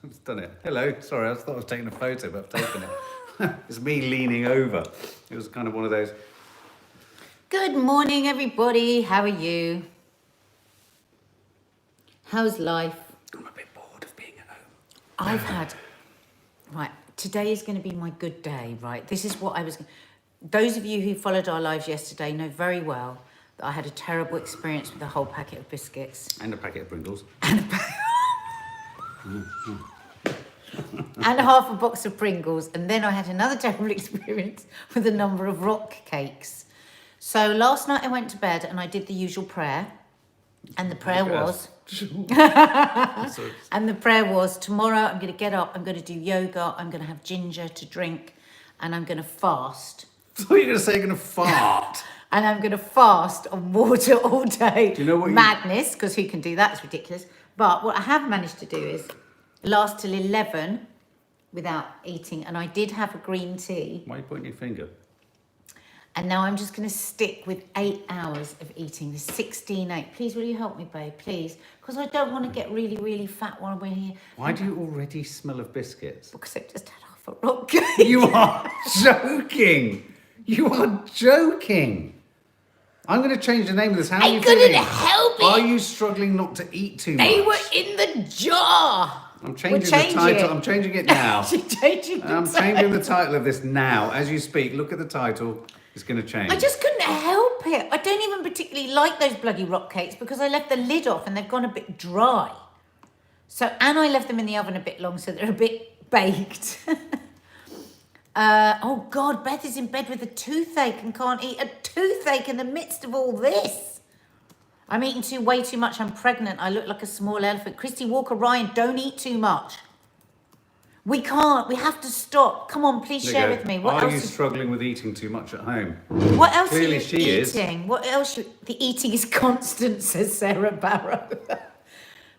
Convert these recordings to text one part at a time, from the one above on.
I've done it. Hello. Sorry, I thought I was taking a photo, but I've taken it. It's me leaning over. It was kind of one of those. Good morning, everybody. How are you? How's life? I'm a bit bored of being at home. I've had... Right, today is going to be my good day, right? This is what I was... Those of you who followed our lives yesterday know very well that I had a terrible experience with a whole packet of biscuits. And a packet of Pringles. And half a box of Pringles. And then I had another terrible experience with a number of rock cakes. So last night I went to bed and I did the usual prayer. And the prayer was... and the prayer was, tomorrow I'm going to get up, I'm going to do yoga, I'm going to have ginger to drink, and I'm going to fast. I thought you were going to say you're going to fart. And I'm going to fast on water all day. Do you know what Madness, because who can do that? It's ridiculous. But what I have managed to do is last till 11 without eating. And I did have a green tea. Why are you pointing your finger? And now I'm just going to stick with 8 hours of eating. The 16-8. Please, will you help me, babe? Please. Because I don't want to get really, really fat while we're here. Why do you already smell of biscuits? Because I've just had half a rock cake. You are joking. You are joking. I'm going to change the name of this. How are you couldn't feeling? help it. Are you struggling not to eat too much? They were in the jar. I'm changing the title. I'm changing it now. I'm changing the title of this now. As you speak, look at the title. It's going to change. I just couldn't help it. I don't even particularly like those bloody rock cakes because I left the lid off and they've gone a bit dry. So, and I left them in the oven a bit long so they're a bit baked. Oh God, Beth is in bed with a toothache and can't eat a toothache in the midst of all this. I'm eating way too much. I'm pregnant. I look like a small elephant. Christy Walker Ryan, don't eat too much. We can't. We have to stop. Come on, please share with me. What else? Are you struggling with eating too much at home? What else Clearly are you she eating? Is. What else? The eating is constant, says Sarah Barrow.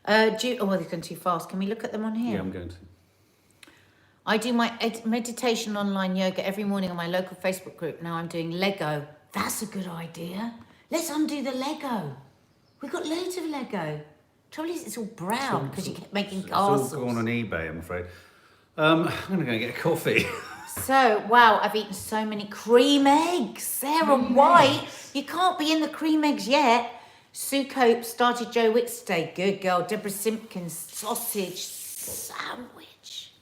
Oh, they've gone too fast. Can we look at them on here? Yeah, I'm going to. I do my meditation online yoga every morning on my local Facebook group. Now I'm doing Lego. That's a good idea. Let's undo the Lego. We've got loads of Lego. Trouble is, it's all brown because you kept making castles. It's all gone on eBay, I'm afraid. I'm going to go and get a coffee. So, wow, I've eaten so many cream eggs. Sarah White, you can't be in the cream eggs yet. Sue Cope started Joe Wicks today. Good girl. Deborah Simpkins, sausage sandwich.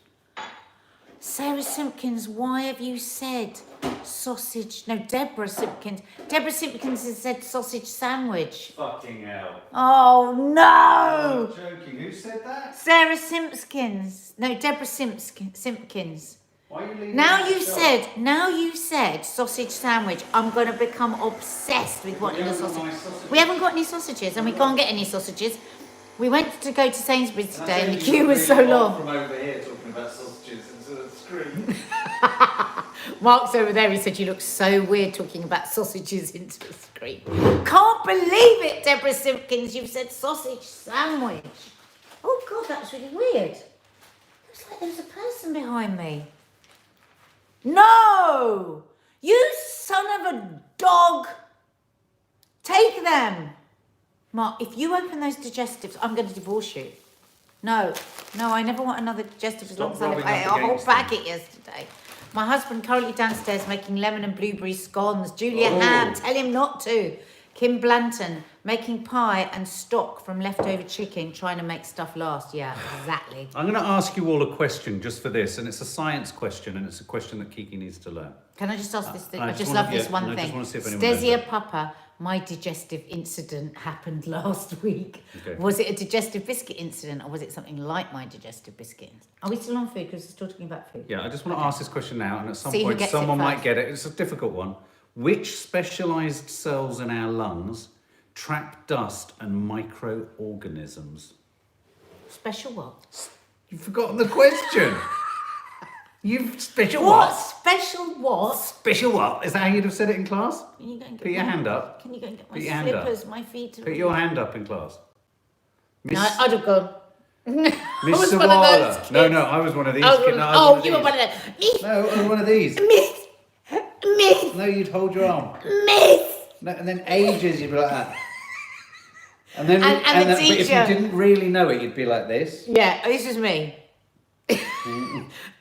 Sarah Simpkins, why have you said sausage? No, Deborah Simpkins. Deborah Simpkins has said sausage sandwich. Fucking hell. Oh, no. I'm joking. Who said that? Sarah Simpkins. No, Deborah Simpkins. Why are you leaving Now you said sausage sandwich. I'm going to become obsessed with wanting a sausage. We haven't got any sausages and we can't get any sausages. We went to go to Sainsbury's today and the queue was so long. From over here talking about sausages into the screen. Mark's over there, he said you look so weird talking about sausages into the screen. Can't believe it, Deborah Simpkins, you've said sausage sandwich. Oh God, that was really weird. Looks like there's a person behind me. No! You son of a dog! Take them! Mark, if you open those digestives, I'm going to divorce you. No, I never want another digestive as long as I ate a whole packet yesterday. My husband currently downstairs making lemon and blueberry scones. Julia Ham, tell him not to. Kim Blanton making pie and stock from leftover chicken, trying to make stuff last. Yeah, exactly. I'm going to ask you all a question just for this, and it's a science question, and it's a question that Kiki needs to learn. Can I just ask this thing? I just love this one thing. Stesia Papa, my digestive incident happened last week. Okay. Was it a digestive biscuit incident, or was it something like my digestive biscuit incident? Are we still on food? Because we're still talking about food. Yeah, I just want to ask this question now, and at some point someone might get it. It's a difficult one. Which specialised cells in our lungs trap dust and microorganisms? Special what? You've forgotten the question. You've special what? Special what? Special what? Is that how you'd have said it in class? Can you go and get Put your hand up. Can you go and get my slippers, my feet? Put your hand up in class. No, I'd have gone. Miss Sawalha. No, I was one of these kids. No, you were one of them. No, I was one of these. Miss. No, you'd hold your arm. Miss. No, and then ages you'd be like that. And then, and the teacher. But if you didn't really know it, you'd be like this. Yeah, this is me.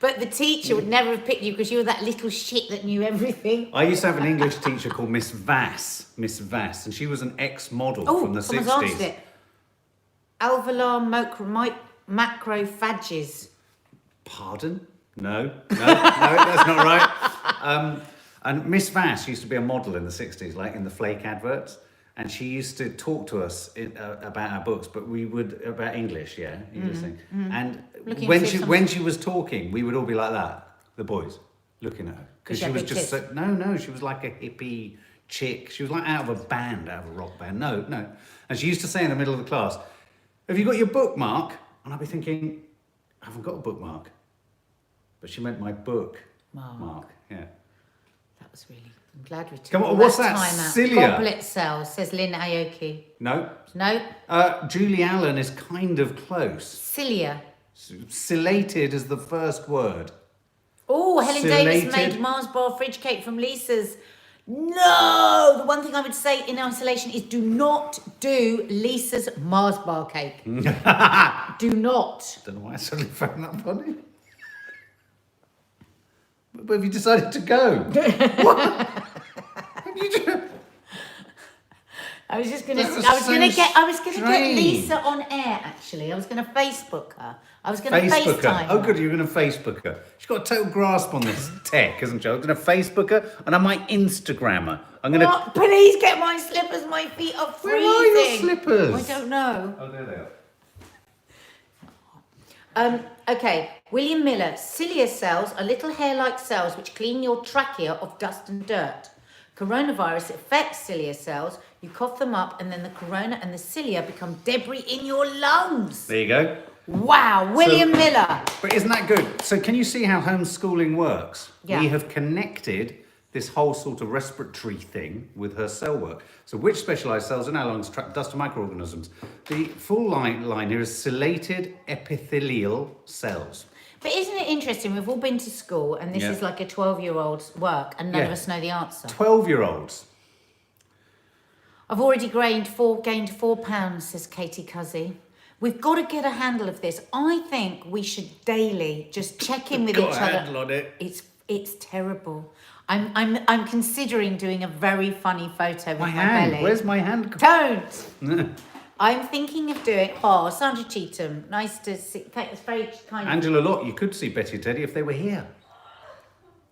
But the teacher would never have picked you because you were that little shit that knew everything. I used to have an English teacher called Miss Vass, and she was an ex-model from the 60s. Someone's answered it. Alveolar macrophages. Pardon? No, that's not right. And Miss Vass used to be a model in the 60s, like in the Flake adverts. And she used to talk to us about our books, but we would, about English, yeah, And when she was talking, we would all be like that, the boys, looking at her. Because she was just so, no, she was like a hippie chick. She was like out of a rock band. No. And she used to say in the middle of the class, have you got your bookmark? And I'd be thinking, I haven't got a bookmark. But she meant my book. Mark, yeah. That was really... I'm glad we took Come on, what's that? Cilia. Goblet cells, says Lynn Aoki. No. No. Julie Allen is kind of close. Cilia. Ciliated is the first word. Oh, Helen Davis made Mars bar fridge cake from Lisa's. No! The one thing I would say in isolation is do not do Lisa's Mars bar cake. Do not. Don't know why I suddenly found that funny. But have you decided to go? What? I was just gonna get Lisa on air. Actually, I was gonna Facebook her. I was gonna FaceTime her. Oh, good, you're gonna Facebook her. She's got a total grasp on this tech, hasn't she? I'm gonna Facebook her and I might Instagram her. I'm gonna. What? Please get my slippers. My feet are freezing. Where are your slippers? I don't know. Oh, there they are. Okay, William Miller. Cilia cells are little hair-like cells which clean your trachea of dust and dirt. Coronavirus affects cilia cells. You cough them up, and then the corona and the cilia become debris in your lungs. There you go. Wow, William Miller. But isn't that good? So can you see how homeschooling works? Yeah. We have connected this whole sort of respiratory thing with her cell work. So which specialised cells in our lungs trap dust and microorganisms? The full line here is ciliated epithelial cells. But isn't it interesting? We've all been to school, and this is like a 12-year-old's work, and none of us know the answer. 12-year-olds. I've already gained 4 pounds, says Katie Cuzzy. We've got to get a handle of this. I think we should daily just check in with each other. Got a handle on it. It's terrible. I'm considering doing a very funny photo with my belly. Where's my hand? Don't. I'm thinking of doing. Oh, Sandra Cheetham, nice to see. It's very kind. Angela Lott, you could see Betty and Teddy if they were here.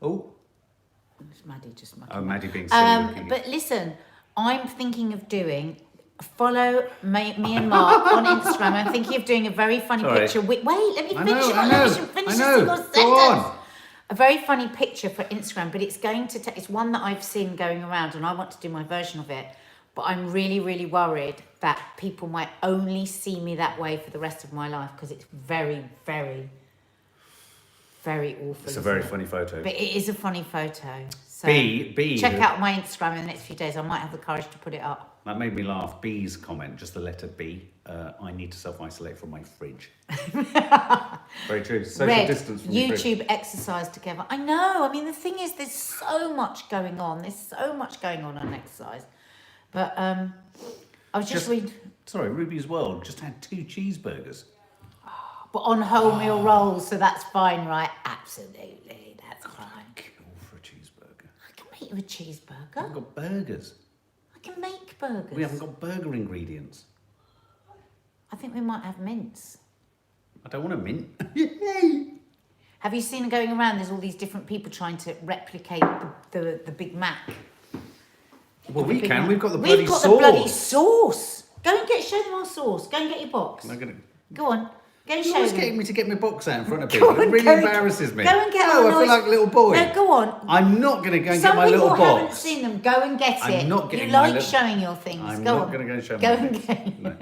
Oh. It's Maddie just. Maddie being silly. But listen, I'm thinking of doing. Follow me and Mark on Instagram. I'm thinking of doing a very funny picture. Wait, let me finish. Finish a single sentence. A very funny picture for Instagram, but it's going to. It's one that I've seen going around, and I want to do my version of it. But I'm really, really worried that people might only see me that way for the rest of my life because it's very, very, very awful. It's a very funny photo. But it is a funny photo. So B. Check out my Instagram in the next few days. I might have the courage to put it up. That made me laugh. B's comment, just the letter B. I need to self-isolate from my fridge. Very true. Social distance from your YouTube fridge. exercise together. I know. I mean, the thing is, there's so much going on. There's so much going on exercise. But I was just reading. Sorry, Ruby's World just had 2 cheeseburgers. But on wholemeal rolls, so that's fine, right? Absolutely, that's fine. I'd kill for a cheeseburger. I can make you a cheeseburger. We haven't got burgers. I can make burgers. We haven't got burger ingredients. I think we might have mince. I don't want a mint. Have you seen going around? There's all these different people trying to replicate the Big Mac. Well, we can. We've got the bloody sauce. We've got the bloody sauce. Go and show them our sauce. Go and get your box. Go on. Go and show them. You're getting me to get my box out in front of people. It really embarrasses me. Go and get I feel like a little boy. No, go on. I'm not going to go and get my little box. Some people haven't seen them. Go and get it. I'm not getting You like showing your things. I'm go not on. going to go and show go my and things.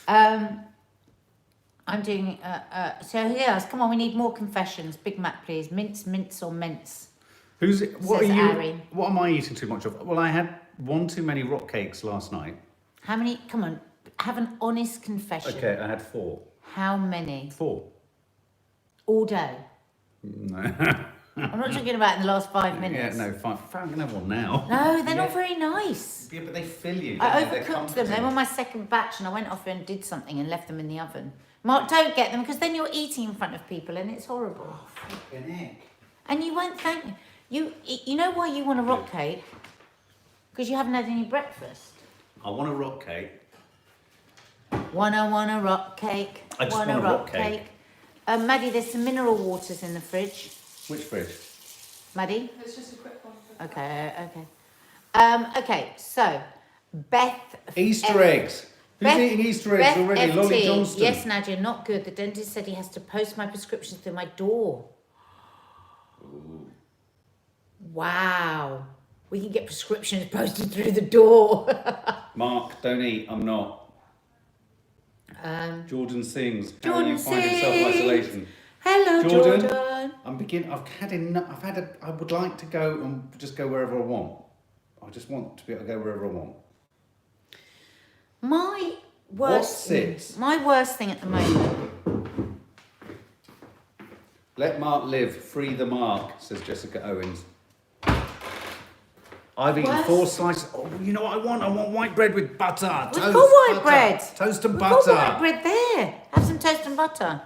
get I'm doing... so, yes, come on. We need more confessions. Big Mac, please. Mince or mince. What am I eating too much of? Well, I had 1 too many rock cakes last night. How many? Come on, have an honest confession. Okay, I had 4. How many? 4. All day? No. I'm not talking about in the last 5 minutes. Yeah, no, fine. I'm going to have one now. No, they're not very nice. Yeah, but they fill you. I They're overcooked them. comforting. They were my second batch, and I went off and did something and left them in the oven. Mark, don't get them because then you're eating in front of people and it's horrible. Oh, flipping heck. And you won't thank me. You know why you want a rock cake? Because you haven't had any breakfast. I want a rock cake. Want a rock cake. I just want a rock cake. Maddie, there's some mineral waters in the fridge. Which fridge? Maddie? It's just a quick one. Okay. Okay, so Beth. Easter eggs. Who's eating Easter eggs already? FT. Lolly Johnston. Yes, Nadia, not good. The dentist said he has to post my prescriptions through my door. Ooh. Wow. We can get prescriptions posted through the door. Mark, don't eat. I'm not. Jordan sings. How are you finding self-isolation? Hello, Jordan. I've had enough. I would like to go and just go wherever I want. I just want to be able to go wherever I want. My worst thing at the moment. Let Mark live. Free the Mark, says Jessica Owens. I've eaten 4 slices. Oh, you know what I want? I want white bread with butter. We've got white bread. Toast and We've butter. got white bread there. Have some toast and butter.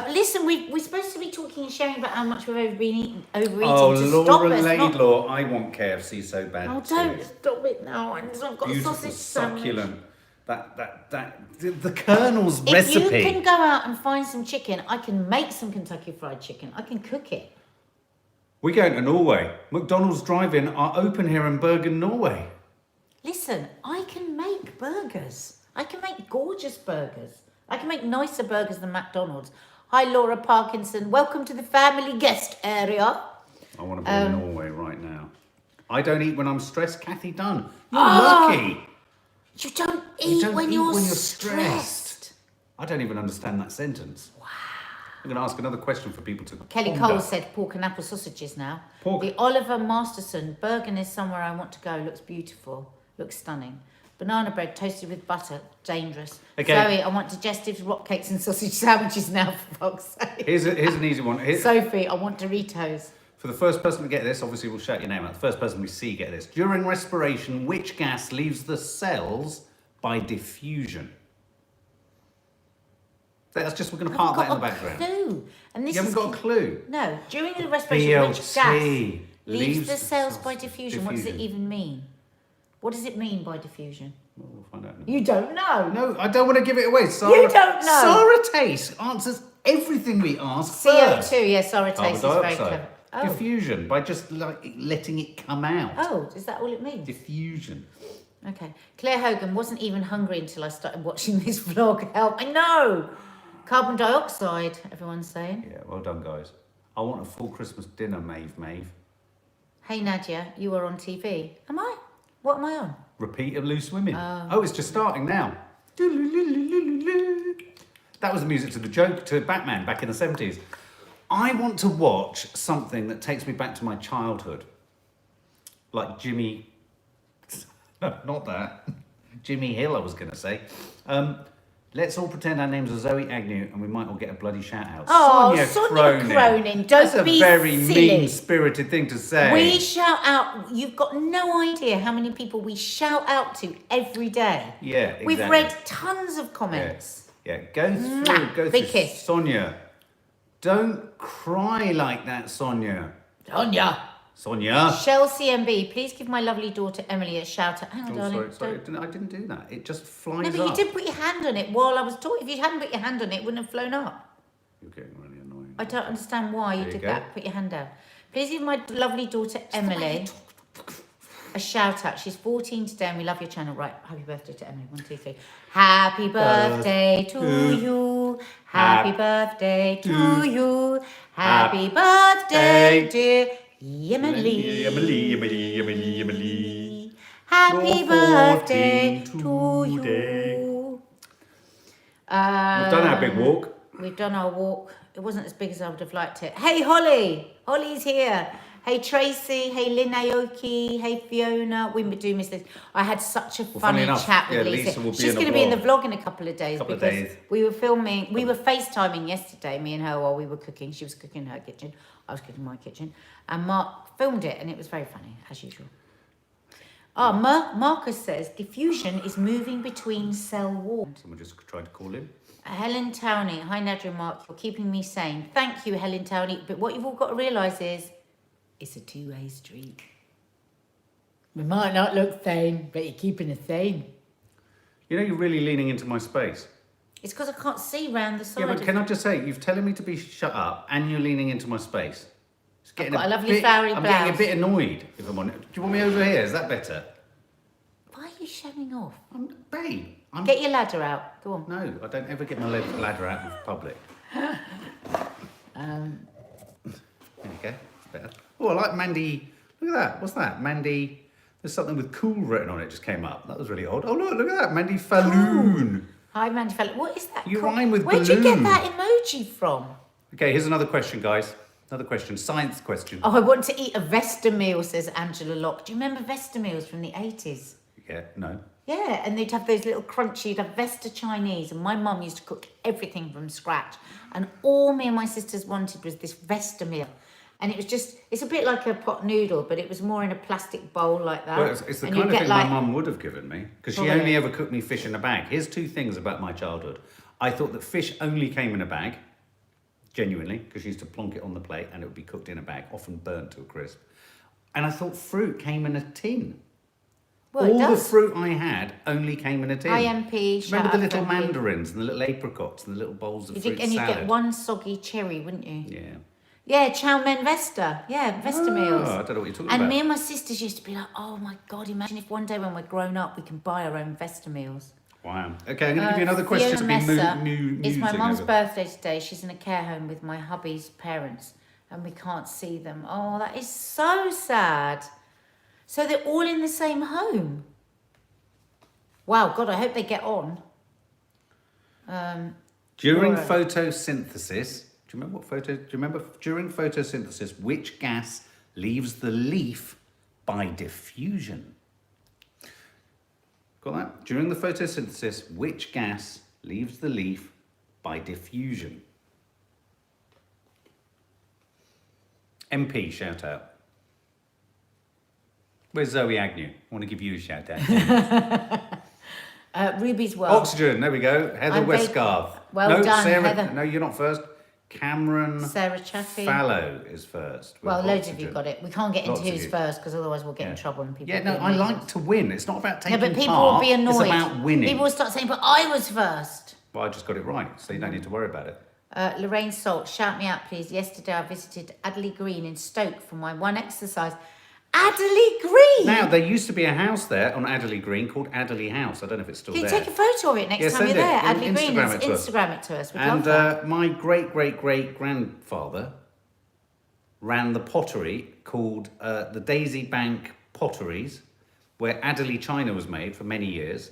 Listen, we're supposed to be talking and sharing about how much we've overeating Oh, to stop Laura us. Laidlaw, I want KFC so bad. Oh, don't stop it now. I've got a Beautiful, sausage sandwich. succulent. The Colonel's If recipe. you can go out and find some chicken, I can make some Kentucky Fried Chicken. I can cook it. We're going to Norway. McDonald's drive-in are open here in Bergen, Norway. Listen, I can make burgers. I can make gorgeous burgers. I can make nicer burgers than McDonald's. Hi, Laura Parkinson. Welcome to the family guest area. I want to be in Norway right now. I don't eat when I'm stressed. Kathy Dunn, you're lucky. You don't eat when you're stressed. I don't even understand that sentence. Wow. I'm going to ask another question for people to Kelly ponder. Cole said pork and apple sausages now. Pork. The Oliver Masterson, Bergen is somewhere I want to go. Looks beautiful. Looks stunning. Banana bread toasted with butter. Dangerous. Okay. Zoe, I want digestives, rock cakes and sausage sandwiches now, for fuck's sake. Here's an easy one. Sophie, I want Doritos. For the first person to get this, obviously we'll shout your name out. The first person we see get this. During respiration, which gas leaves the cells by diffusion? That's just, we're going to park that in the background. Clue. And this You haven't got a clue. No. During the respiration, which BLT gas leaves the cells by diffusion? What does it even mean? What does it mean by diffusion? Well, we'll find out. You don't know. No, I don't want to give it away. Sarah, You don't know. Sarah Tace answers everything we ask first. CO2, yes, Sarah Tace Carbon is very dioxide. clever. Oh. Diffusion, by just like letting it come out. Oh, is that all it means? Diffusion. Okay. Claire Hogan wasn't even hungry until I started watching this vlog. Help. I know. Carbon dioxide, everyone's saying. Yeah, well done, guys. I want a full Christmas dinner, Maeve. Hey, Nadia, you are on TV. Am I? What am I on? Repeat of Loose Women. Oh, it's just starting now. That was the music to the joke to Batman back in the 70s. I want to watch something that takes me back to my childhood. Like Jimmy... No, not that. Jimmy Hill, I was going to say. Let's all pretend our names are Zoe Agnew and we might all get a bloody shout out. Oh, Sonia Cronin. Don't be That's a very silly. mean-spirited thing to say. We shout out. You've got no idea how many people we shout out to every day. Yeah, exactly. We've read tons of comments. Yeah, go through. Big kiss. Sonia, don't cry like that, Sonia. Sonia. Shell CMB, please give my lovely daughter Emily a shout out. Hang on, darling. Sorry, I didn't do that. It just flies No, up. but you did put your hand on it while I was talking. If you hadn't put your hand on it, it wouldn't have flown up. You're getting really annoying. I don't understand why you There you did go. that. Put your hand down. Please give my lovely daughter Emily a shout out. She's 14 today and we love your channel. Right, happy birthday to Emily. 1, 2, 3. Happy birthday to you. Happy birthday to you. Happy birthday, dear Emily. Emily. Happy You're birthday 14 to you. today. We've done our big walk. We've done our walk. It wasn't as big as I would have liked it. Hey, Holly. Holly's here. Hey Tracy, hey Lynn Aoki, hey Fiona. We do miss this. I had such a funny enough, chat with yeah, Lisa. Lisa will be She's in a going to be in the vlog. vlog in a couple of days Couple of because days. we were FaceTiming yesterday, me and her, while we were cooking. She was cooking in her kitchen, I was cooking in my kitchen, and Mark filmed it, and it was very funny as usual. Marcus says diffusion is moving between cell walls. Someone just tried to call him. Helen Towney, hi Nadia and Mark, you're keeping me sane. Thank you, Helen Towney. But what you've all got to realise is, it's a two-way street. We might not look sane, but you're keeping us sane. You know, you're really leaning into my space. It's because I can't see round the side. Yeah, but can I just say, you've telling me to be shut up, and you're leaning into my space. It's getting got a lovely flowery I'm blouse. getting a bit annoyed, if I'm honest. Do you want me over here? Is that better? Why are you showing off? Babe, Get your ladder out. Go on. No, I don't ever get my ladder out in public. There you go. It's better. Oh, I like Mandy. Look at that. What's that? Mandy. There's something with cool written on it just came up. That was really odd. Oh, look at that. Mandy Falloon. Hi, Mandy Fella. What is that? You rhyme with Where'd you get balloon. that emoji from? Okay, here's another question, guys. Another question. Science question. Oh, I want to eat a Vesta meal, says Angela Locke. Do you remember Vesta meals from the 80s? Yeah, no. Yeah, and they'd have those little crunchy, you'd have Vesta Chinese, and my mum used to cook everything from scratch. And all me and my sisters wanted was this Vesta meal. And it was just, it's a bit like a pot noodle, but it was more in a plastic bowl like that. Well, it's the And kind you'd of get thing like, my mum would have given me, because she Probably. only ever cooked me fish in a bag. Here's two things about my childhood. I thought that fish only came in a bag, genuinely, because she used to plonk it on the plate and it would be cooked in a bag, often burnt to a crisp. And I thought fruit came in a tin. well, it All the does. fruit I had only came in a tin. IMP, shout Remember the out little Frankie. mandarins and the little apricots and the little bowls of You fruit did, and you'd salad? get one soggy cherry, wouldn't you? Yeah. Yeah, chow mein Vesta. Yeah, Vesta meals. I don't know what you're talking And about. me and my sisters used to be like, oh my God, imagine if one day when we're grown up, we can buy our own Vesta meals. Wow. Okay, I'm going to give you another question to Fiona be Messer, it's my musing mum's over. birthday today. She's in a care home with my hubby's parents and we can't see them. Oh, that is so sad. So they're all in the same home. Wow, God, I hope they get on. During Laura. photosynthesis, do you remember during photosynthesis, which gas leaves the leaf by diffusion? Got that? During the photosynthesis, which gas leaves the leaf by diffusion? MP, shout out. Where's Zoe Agnew? I want to give you a shout out. Ruby's well. Oxygen, there we go. Heather I'm Westgarth. Well no, done, Sarah, Heather. No, you're not first. Cameron Sarah Chaffee. Fallow is first. with Well, loads of you oxygen. got it. We can't get into Lots of who's you. first because otherwise we'll get in Yeah. trouble and people Yeah, will no, be I annoyed. like to win. It's not about taking Yeah, but people part. will be annoyed. It's about winning. People will start saying, but I was first. Well, I just got it right, so you don't need to worry about it. Lorraine Salt, shout me out, please. Yesterday I visited Adderley Green in Stoke for my one exercise. Adderley Green! Now, there used to be a house there on Adderley Green called Adderley House. I don't know if it's still Can you there. take a photo of it next Yeah, time send you're it. there? Yeah, Adderley Green, Instagram it to us. Instagram it to us. We'd love And that. my great-great-great-grandfather ran the pottery called the Daisy Bank Potteries, where Adderley china was made for many years.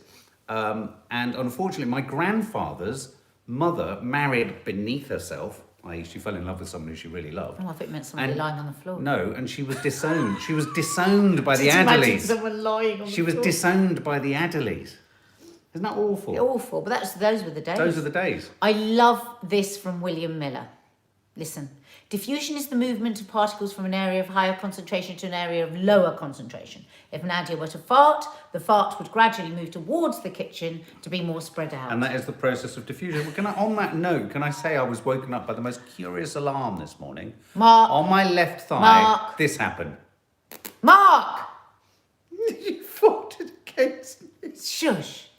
And unfortunately, my grandfather's mother married beneath herself, i.e. she fell in love with someone who she really loved. Oh, I thought it meant somebody and- lying on the floor. No, and she was disowned. She was disowned by the Just imagine Adderleys. someone lying on She the was floor. disowned by the Adderleys. Isn't that awful? Awful, but those were the days. Those are the days. I love this from William Miller. Listen. Diffusion is the movement of particles from an area of higher concentration to an area of lower concentration. If Nadia were to fart, the fart would gradually move towards the kitchen to be more spread out. And that is the process of diffusion. Well, on that note, can I say I was woken up by the most curious alarm this morning? Mark. On my left thigh, Mark. this happened. Mark! You farted against me. Shush.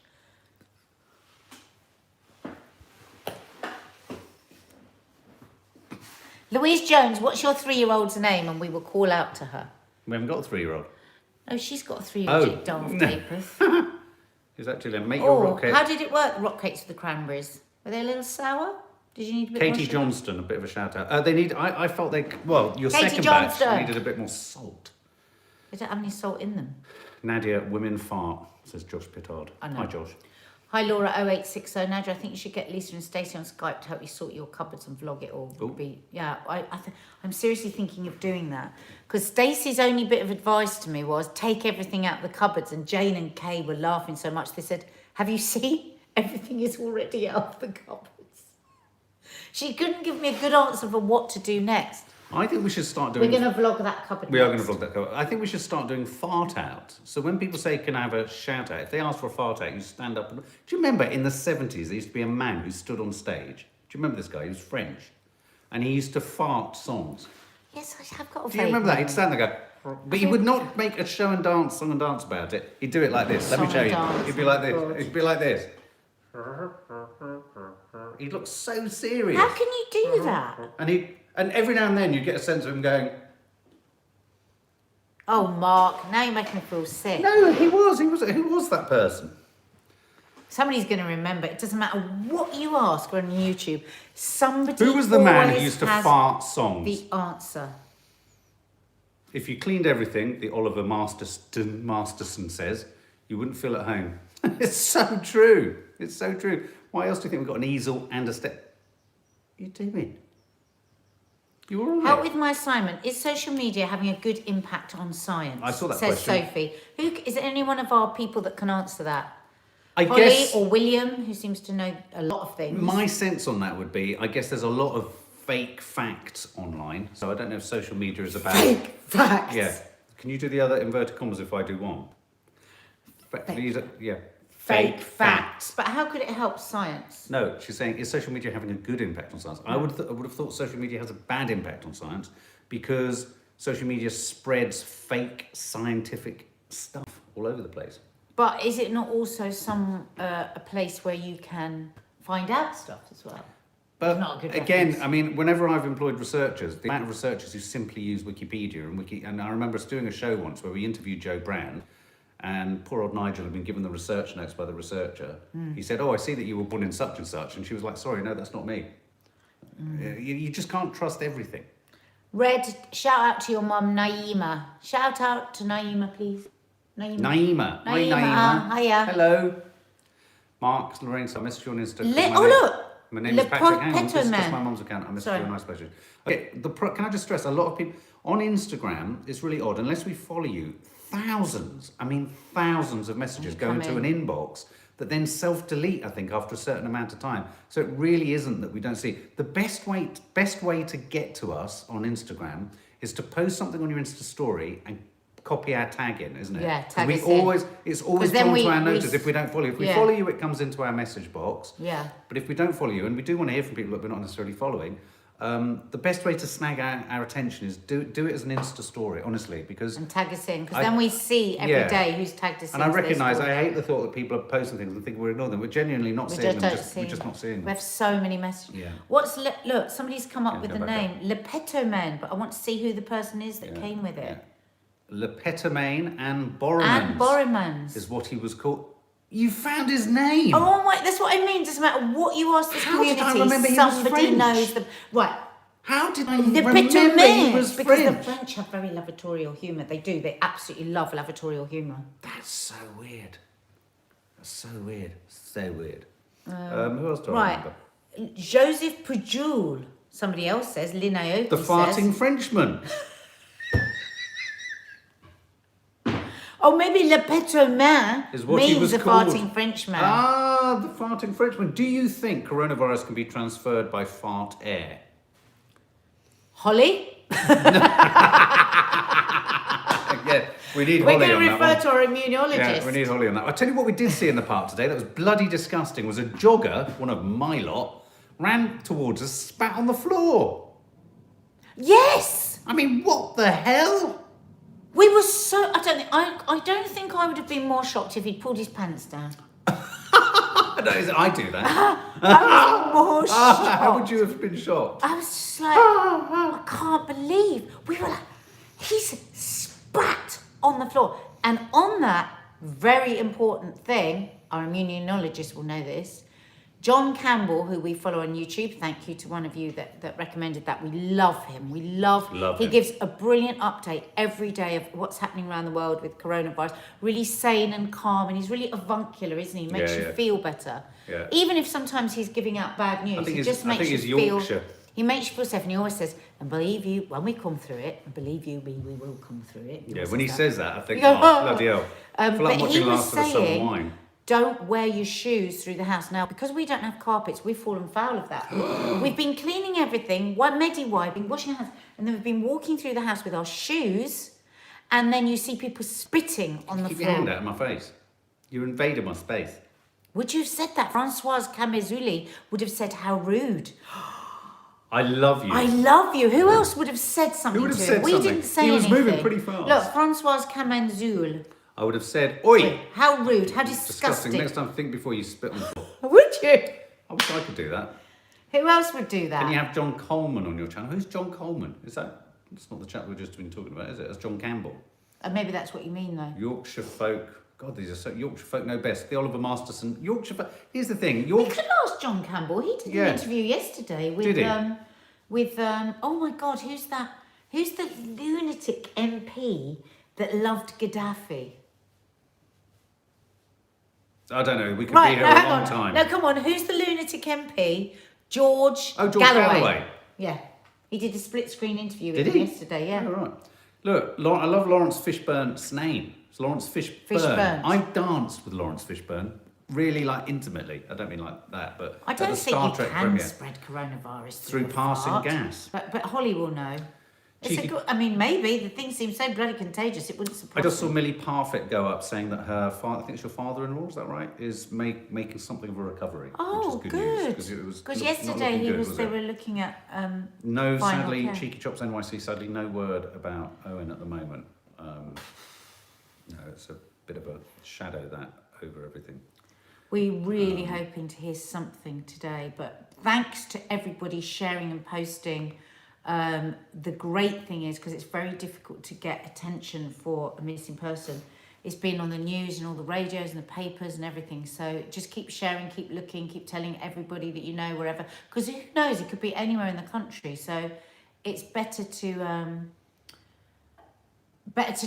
Louise Jones, what's your 3-year-old's name? And we will call out to her. We haven't got a 3-year-old. Oh, she's got a 3-year-old, Oh. daft papers. Is that Julian? Make your Oh, rocket. how did it work, the rock cakes with the cranberries? Were they a little sour? Did you need a bit more Katie sugar? Johnston, a bit of a shout out. They need. I felt they. Well, your Katie second Johnston. batch needed a bit more salt. They don't have any salt in them. Nadia, women fart, says Josh Pittard. I know. Hi, Josh. Hi Laura 0860 Nadia, I think you should get Lisa and Stacey on Skype to help you sort your cupboards and vlog it all. Ooh. Would be I'm seriously thinking of doing that because Stacey's only bit of advice to me was take everything out of the cupboards, and Jane and Kay were laughing so much they said, "Have you seen? Everything is already out of the cupboards." She couldn't give me a good answer for what to do next. I think we should start doing... We're going to vlog that cupboard We are next. going to vlog that cupboard. I think we should start doing fart out. So when people say, can I have a shout out? If they ask for a fart out, you stand up. Do you remember in the 70s, there used to be a man who stood on stage? Do you remember this guy? He was French. And he used to fart songs. Yes, I have got a Do you remember that? He'd memory. stand there and go... But he would not make a song and dance about it. He'd do it like this. Let me Song show and you. dance, He'd be like oh this. God. He'd be like this. He'd look so serious. How can you do that? And every now and then you get a sense of him going, Oh, Mark, now you're making me feel sick. no, who was that person? Somebody's going to remember. It doesn't matter what you ask on YouTube. Somebody Who was the man who always used to has fart songs? the answer. If you cleaned everything, the Oliver Masterson says, you wouldn't feel at home. It's so true. It's so true. Why else do you think we've got an easel and a step? What are you doing? You all right? Help with my assignment. Is social media having a good impact on science? I saw that says question. Sophie. Is there any one of our people that can answer that? I Holly guess or William, who seems to know a lot of things. my sense on that would be, I guess there's a lot of fake facts online. So I don't know if social media is about... Fake facts. Yeah. Can you do the other inverted commas if I do one? Yeah. Fake facts. But how could it help science? No, she's saying, is social media having a good impact on science? I would have thought social media has a bad impact on science because social media spreads fake scientific stuff all over the place. But is it not also a place where you can find out stuff as well? But Not a good again, reference. I mean, whenever I've employed researchers, the amount of researchers who simply use Wikipedia and I remember us doing a show once where we interviewed Joe Brand, and poor old Nigel had been given the research notes by the researcher. He said, "Oh, I see that you were born in such and such," and she was like, "Sorry, no, that's not me." You just can't trust everything. Red, shout out to your mum, Naima. Shout out to Naima, please. Naima. Hi, Naima. Naima. Hiya. Hello. Mark, Lorraine, so I messaged you on Insta. Look. My name is Patrick. Hang on, this is Petto just Man. my mum's account. I messaged Sorry. you a nice message. Okay, can I just stress, a lot of people on Instagram, it's really odd, unless we follow you, thousands of messages go Come into in. an inbox that then self-delete, I think, after a certain amount of time. So it really isn't that we don't see. The best way to get to us on Instagram is to post something on your Insta story and copy our tag in, isn't it? Yeah, tag we us in. always It's always 'Cause then drawn we- to our we notice s- if we don't follow you. If we Yeah. follow you, it comes into our message box. Yeah. But if we don't follow you, and we do want to hear from people that we're not necessarily following, the best way to snag our attention is do it as an Insta story, honestly, because... And tag us in, because I- then we see every day Yeah. who's tagged us in. And I to their recognise, story. I hate the thought that people are posting things and think we're ignoring them. We're genuinely not We seeing just them. don't see We're just not seeing We them. have so many messages. Yeah. Look, somebody's come up Yeah, with go the back name, Lepetto Man, but I want to see who the person is that came with it. Lepetamine and Boromans And Boromans. is what he was called. You found his name! Oh my, that's what I mean. Doesn't matter what you ask this How did community, I remember he was somebody French? knows the right. How did I The remember he was because French? the French have very lavatorial humour. They do. They absolutely love lavatorial humour. That's so weird. That's so weird. So weird. Who else do I Right. remember? Joseph Pujol. Somebody else says. Linneo. The farting Frenchman. Oh, maybe Le Petto Man Is what he means was a called. farting Frenchman. Ah, the farting Frenchman. Do you think coronavirus can be transferred by fart air? Holly? Yeah, we need We're Holly going to on that refer one. to our immunologist. Yeah, we need Holly on that. I'll tell you what we did see in the park today that was bloody disgusting was a jogger, one of my lot, ran towards us, spat on the floor. Yes! I mean, what the hell? We were so... I don't think I would have been more shocked if he'd pulled his pants down. I do that. I was more shocked. How would you have been shocked? I was just like, I can't believe. We were like, he's spat on the floor. And on that very important thing, our immunologist will know this, John Campbell, who we follow on YouTube, thank you to one of you that recommended that. We love him. We love he him. gives a brilliant update every day of what's happening around the world with coronavirus. Really sane and calm, and he's really avuncular, isn't he? Makes you feel better. Yeah. Even if sometimes he's giving out bad news, he just makes you feel. He makes you feel safe, and he always says, "And believe you, when we come through it, and believe you, we will come through it." Yeah, when he says that, I think, oh, bloody hell. I feel like but watching he was Last of the Summer saying, Wine. don't wear your shoes through the house. Now, because we don't have carpets, we've fallen foul of that. We've been cleaning everything, been washing our hands, and then we've been walking through the house with our shoes, and then you see people spitting on the Keep floor. your hand out of my face. You invaded my space. Would you have said that? Francoise Camezuli would have said, how rude. I love you. I love you. Who else would have said something Who would have to said him? We something? didn't say He was anything. moving pretty fast. Look, Francoise Camenzul. I would have said, oi! How rude, how disgusting. Next time, think before you spit on the floor. Would you? I wish I could do that. Who else would do that? Can you have John Coleman on your channel? Who's John Coleman? That's not the chap we've just been talking about, is it? That's John Campbell. Maybe that's what you mean, though. Yorkshire folk. God, these are so... Yorkshire folk know best. The Oliver Masterson. Yorkshire folk... Here's the thing. We could ask John Campbell. He did an interview yesterday with... Did he? Oh my God, who's that? Who's the lunatic MP that loved Gaddafi? I don't know. We could be here a long time. No, come on. Who's the lunatic MP? George Galloway. Yeah. He did a split screen interview Did with he? him yesterday, yeah. Oh, right. Look, I love Lawrence Fishburne's name. It's Lawrence Fishburne. Fishburne. I danced with Lawrence Fishburne, really intimately. I don't mean like that, but I don't at the think Star you Trek can premiere. spread coronavirus Through a passing fart. gas. But Holly will know. Maybe the thing seems so bloody contagious. It wouldn't surprise I just saw me. Millie Perfect go up saying that her father, I think it's your father-in-law, is that right? Is making something of a recovery. Oh, which is good. News, because yesterday they were looking at no, final sadly, care. Cheeky Chops NYC, sadly, no word about Owen at the moment. No, it's a bit of a shadow that over everything. We're really hoping to hear something today, but thanks to everybody sharing and posting. The great thing is, because it's very difficult to get attention for a missing person, it's been on the news and all the radios and the papers and everything. So just keep sharing, keep looking, keep telling everybody that you know wherever, because who knows, it could be anywhere in the country. So it's better to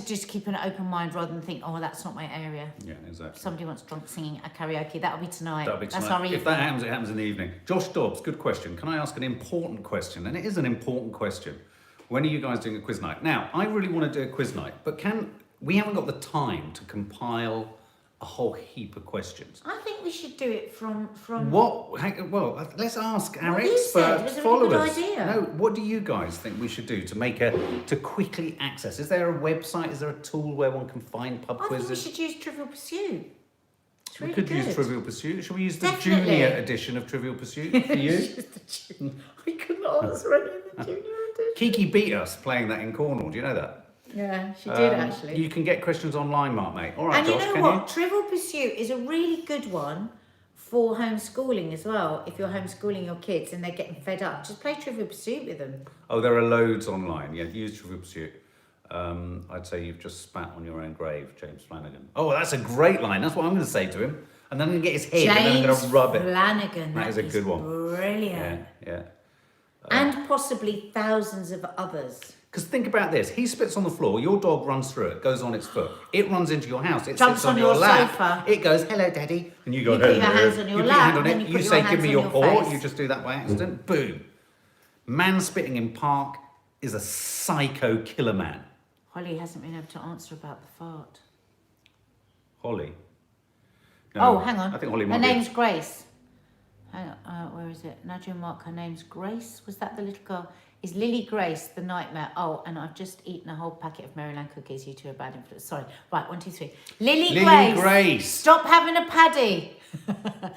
just keep an open mind rather than think, oh, that's not my area. Yeah, exactly. Somebody wants drunk singing a karaoke. That'll be tonight. That'll be tonight. That's our evening. If that happens, it happens in the evening. Josh Dobbs, good question. Can I ask an important question? And it is an important question. When are you guys doing a quiz night? Now, I really want to do a quiz night, but we haven't got the time to compile a whole heap of questions. I think we should do it from. Well, let's ask our you said expert it was a really followers. good idea. No, what do you guys think we should do to quickly access? Is there a website? Is there a tool where one can find pub I quizzes? think we should use Trivial Pursuit. It's really We could good. use Trivial Pursuit. Shall we use the Definitely. junior edition of Trivial Pursuit for you? I couldn't answer any of the junior edition. Kiki beat us playing that in Cornwall. Do you know that? Yeah, she did actually. You can get questions online, Mark, mate. All right, And Josh, you know can what? Trivial Pursuit is a really good one for homeschooling as well. If you're homeschooling your kids and they're getting fed up, just play Trivial Pursuit with them. Oh, there are loads online. Yeah, use Trivial Pursuit. I'd say you've just spat on your own grave, James Flanagan. Oh, that's a great line. That's what I'm going to say to him. And then I'm going to get his head and then I'm going to rub it. Flanagan. That is a good one. Brilliant. Yeah. And possibly thousands of others. Because think about this. He spits on the floor, your dog runs through it, goes on its foot. It runs into your house, it Jumps sits on on your your lap. sofa. It goes, hello, daddy. And you go, You put your hello. hands on your You put lap, hand on and then it. you You put say, your give me hands your on paw. your face. You just do that by accident. Boom. Man spitting in park is a psycho killer man. Holly hasn't been able to answer about the fart. Holly. No, hang on. I think Holly Her might name's Grace. Hang on, where is it? Nadia and Mark, her name's Grace. Was that the little girl? Is Lily Grace the nightmare? Oh, and I've just eaten a whole packet of Maryland cookies. You two are bad influence. Sorry. Right, 1, 2, 3. Lily Grace. Stop having a paddy.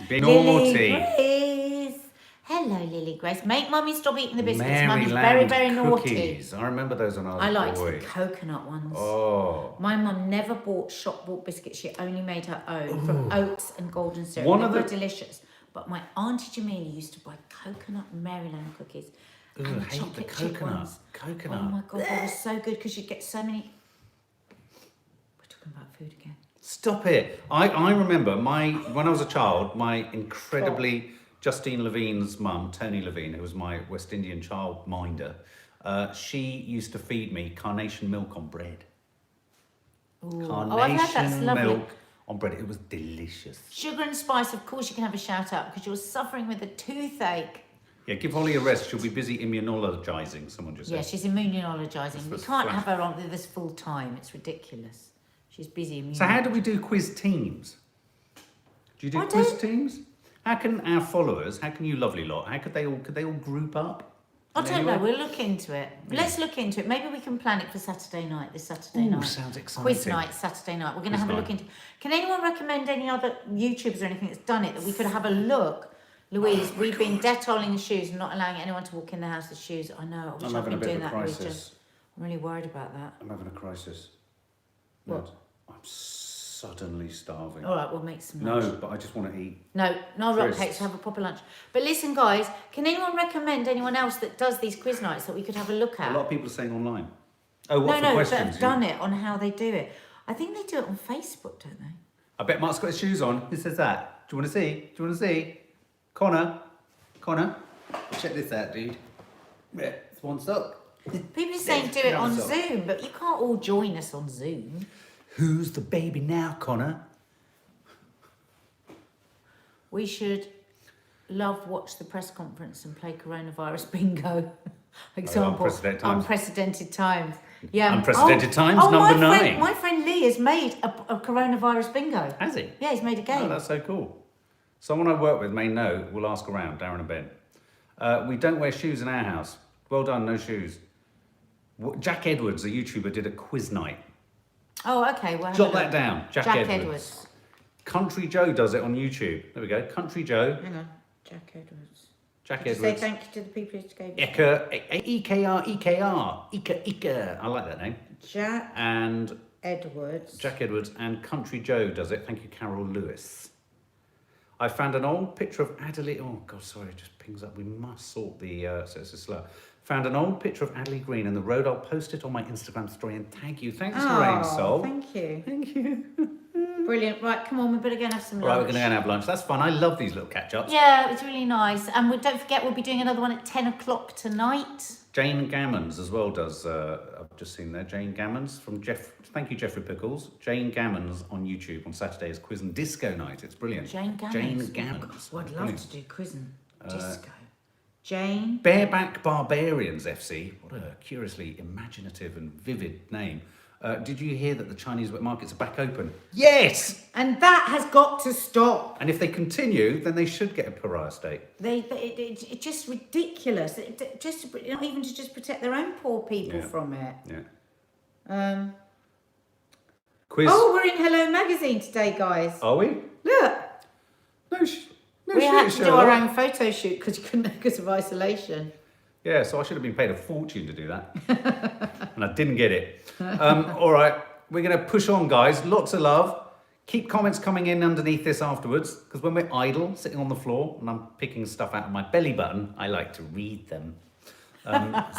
Be Lily naughty. Grace. Hello, Lily Grace. Make mummy stop eating the biscuits. Mummy's Maryland very, very naughty. cookies. I remember those when I was I a liked boy. the coconut ones. Oh. My mum never bought shop-bought biscuits. She only made her own from oats and golden syrup. One They of were the- delicious. But my auntie Jamila used to buy coconut Maryland cookies. Ooh, and I hate the chocolate chip coconut. ones. Coconut. Oh my God, they were so good because you'd get so many. We're talking about food again. Stop it. I remember when I was a child, my incredibly Justine Levine's mum, Tony Levine, who was my West Indian childminder, she used to feed me carnation milk on bread. Ooh. Carnation Oh, I've had that's lovely. milk on bread. It was delicious. Sugar and spice, of course you can have a shout out because you're suffering with a toothache. Yeah, give Holly a rest. She'll be busy immunologising, someone just said. Yeah, she's immunologising. We was can't flash. have her on this full time. It's ridiculous. She's busy. So how do we do quiz teams? Do you do quiz teams? How can our followers, how can you lovely lot, how could they all group up? I don't know, we'll look into it. Yeah. Let's look into it. Maybe we can plan it for Saturday night, this Saturday night. Sounds exciting. Quiz night, Saturday night. We're going to have a look into. Can anyone recommend any other YouTubers or anything that's done it that we could have a look? Louise, we've been detoling the shoes and not allowing anyone to walk in the house with shoes. I know, I wish I'd been doing that. I'm really worried about that. I'm having a crisis. What? I'm suddenly starving. All right, we'll make some lunch. No, but I just want to eat. No rock cakes, have a proper lunch. But listen, guys, can anyone recommend anyone else that does these quiz nights that we could have a look at? A lot of people are saying online. Oh, what for but questions? have done it on how they do it. I think they do it on Facebook, don't they? I bet Mark's got his shoes on. Who says that? Do you want to see? Connor, check this out, dude. Yeah, it's one sock. People are saying do it on Zoom, but you can't all join us on Zoom. Who's the baby now, Connor? We should watch the press conference and play coronavirus bingo. Example, unprecedented times. Yeah. Unprecedented times, number 9. My friend Lee has made a coronavirus bingo. Has he? Yeah, he's made a game. Oh, that's so cool. Someone I work with may know. We'll ask around, Darren and Ben. We don't wear shoes in our house. Well done, no shoes. Jack Edwards, a YouTuber, did a quiz night. Oh, okay. Well, jot that down. Jack Edwards. Country Joe does it on YouTube. There we go. Country Joe. Hang on. Jack Edwards. Jack Did Edwards. You say thank you to the people who gave me. EKR. I like that name. Jack Edwards. Jack Edwards and Country Joe does it. Thank you, Carol Lewis. I found an old picture of Adderley. Oh, God, sorry, it just pings up. We must sort the, so it's slow. Found an old picture of Adderley Green in the road. I'll post it on my Instagram story and tag you. Thanks, Rain Soul. Thank you. Thank you. Brilliant. Right, come on, we better go and have some lunch. Right, we're going to go and have lunch. That's fun. I love these little catch-ups. Yeah, it's really nice. And don't forget, we'll be doing another one at 10 o'clock tonight. Jane Gammons as well does, I've just seen there, Jane Gammons from thank you, Jeffrey Pickles. Jane Gammons on YouTube on Saturdays, quiz and disco night. It's brilliant. Jane Gammons. Jane Gammons. Oh, I'd love to do quiz and disco. Jane. Bareback Barbarians FC. What a curiously imaginative and vivid name. Did you hear that the Chinese wet markets are back open? Yes! And that has got to stop. And if they continue, then they should get a pariah state. It's just ridiculous. Not even to just protect their own poor people from it. Yeah. Quiz. Oh, we're in Hello Magazine today, guys. Are we? Look. We had to do our own photo shoot because of isolation. Yeah, so I should have been paid a fortune to do that. And I didn't get it. All right, we're going to push on, guys. Lots of love. Keep comments coming in underneath this afterwards, because when we're idle, sitting on the floor, and I'm picking stuff out of my belly button, I like to read them.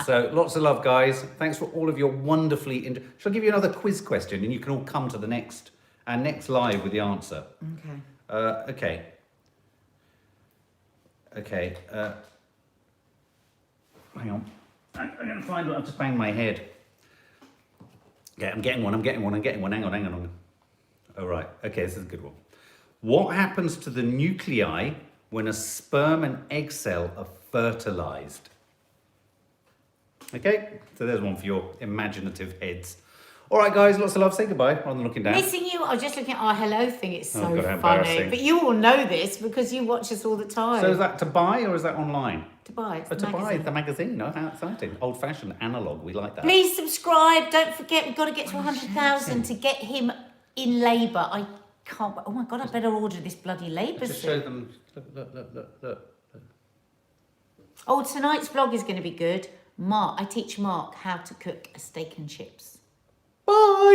So lots of love, guys. Thanks for all of your wonderfully... Shall I give you another quiz question, and you can all come to the our next live with the answer? Okay. Okay. Hang on. I'm going to find one. I've just banged my head. Yeah, I'm getting one. Hang on. All right. Okay, this is a good one. What happens to the nuclei when a sperm and egg cell are fertilized? Okay, so there's one for your imaginative heads. All right, guys, lots of love. Say goodbye rather than looking down. Missing you. I was just looking at our hello thing. It's so God, funny. But you all know this because you watch us all the time. So is that to buy or is that online? To buy. To buy the magazine. Oh, how exciting. Old-fashioned, analog. We like that. Please subscribe. Don't forget, we've got to get to 100,000 to get him in labour. I can't... Oh, my God, I better order this bloody labour suit. Just show them... Look. Oh, tonight's vlog is going to be good. I teach Mark how to cook a steak and chips. Bye!